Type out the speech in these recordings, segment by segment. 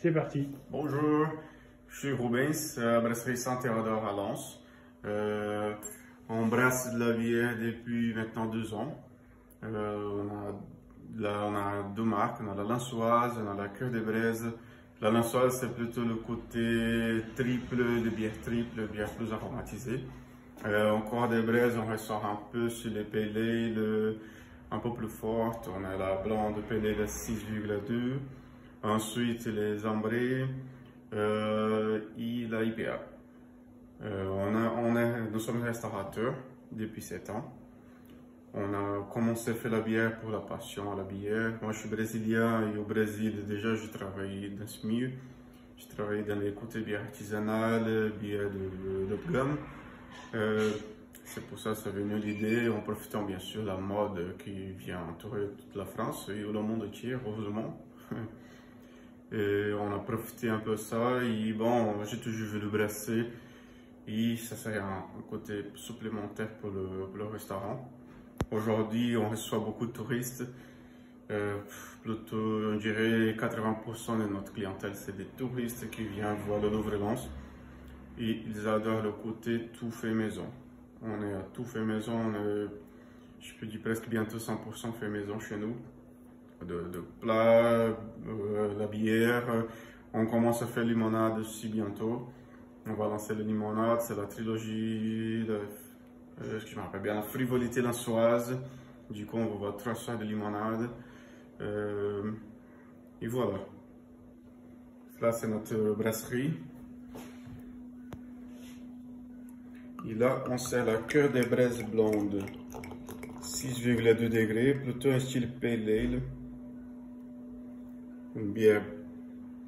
C'est parti. Bonjour, je suis Rubens, brasserie Saint-Théodore à Lens. On brasse de la bière depuis maintenant 2 ans. On a deux marques, on a la Lensoise, on a la Cœur des Braises. La Lensoise, c'est plutôt le côté triple, de bière plus aromatisée. Encore des Braises, on ressort un peu sur les pale ale, un peu plus fortes. On a la blonde pale ale 6,2. Ensuite, les ambrés et la IPA. Nous sommes restaurateurs depuis 7 ans. On a commencé à faire la bière pour la passion à la bière. Moi, je suis brésilien et au Brésil, déjà, je travaillais dans ce milieu. Je travaillais dans les côtés bière artisanale, bière de gamme. C'est pour ça que c'est venu l'idée, en profitant bien sûr de la mode qui vient entourer toute la France et le monde entier, heureusement. Et on a profité un peu de ça et bon, j'ai toujours voulu brasser et ça serait un côté supplémentaire pour le restaurant. Aujourd'hui, on reçoit beaucoup de touristes, plutôt on dirait 80% de notre clientèle, c'est des touristes qui viennent voir le Louvre-Lens et ils adorent le côté tout fait maison. On est à tout fait maison, je peux dire presque bientôt 100% fait maison chez nous. De plats, la bière. On commence à faire limonade aussi bientôt. On va lancer la limonade, c'est la trilogie, je me rappelle bien, la frivolité lensoise. Du coup, on va voir 3 sortes de limonade. Et voilà. Là, c'est notre brasserie. Et là, on sert la Cœur des Braises blonde. 6,2 degrés, plutôt un style pale ale. Une bière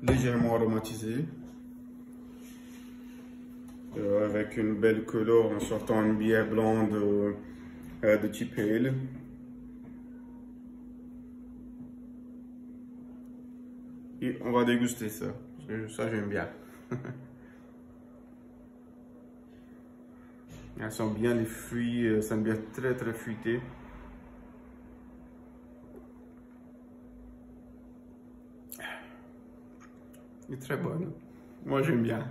légèrement aromatisée, avec une belle couleur en sortant une bière blonde de type ale. Et on va déguster ça. Ça, j'aime bien. Elles sont bien les fruits, c'est une bière très très fruitée. Elle est très bonne. Moi, j'aime bien.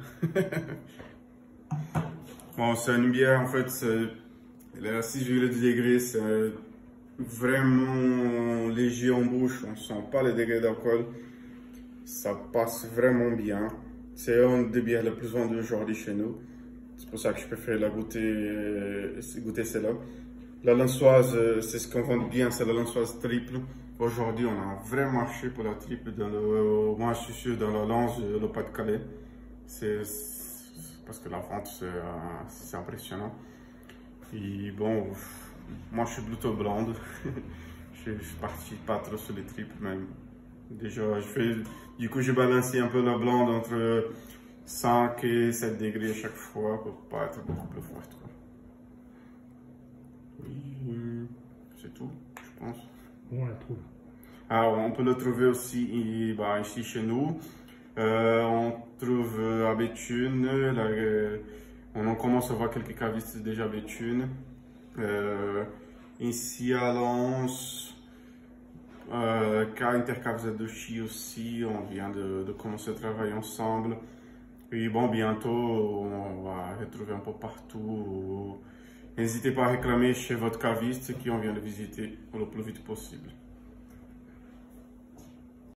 Bon, c'est une bière, en fait, elle est à 6,2 degrés. C'est vraiment léger en bouche. On ne sent pas les degrés d'alcool. Ça passe vraiment bien. C'est une des bières les plus vendues aujourd'hui chez nous. C'est pour ça que je préfère la goûter celle-là. La Lensoise, c'est ce qu'on vend bien, c'est la Lensoise triple. Aujourd'hui, on a un vrai marché pour la triple, moi je suis sûr dans la Lens, le Pas-de-Calais. Parce que la vente, c'est impressionnant. Et bon, moi je suis plutôt blonde. Je participe pas trop sur les triples même. Déjà, du coup, j'ai balancé un peu la blonde entre 5 et 7 degrés à chaque fois pour pas être beaucoup plus forte. C'est tout, je pense. On la trouve. Ah, on peut le trouver aussi ici chez nous. On trouve à Béthune. On commence à voir quelques cavistes déjà à Béthune. Ici à Lens, Intercaves de Chi aussi. On vient de commencer à travailler ensemble. Et bon, bientôt, on va retrouver un peu partout. N'hésitez pas à réclamer chez votre caviste qui on vient de visiter le plus vite possible.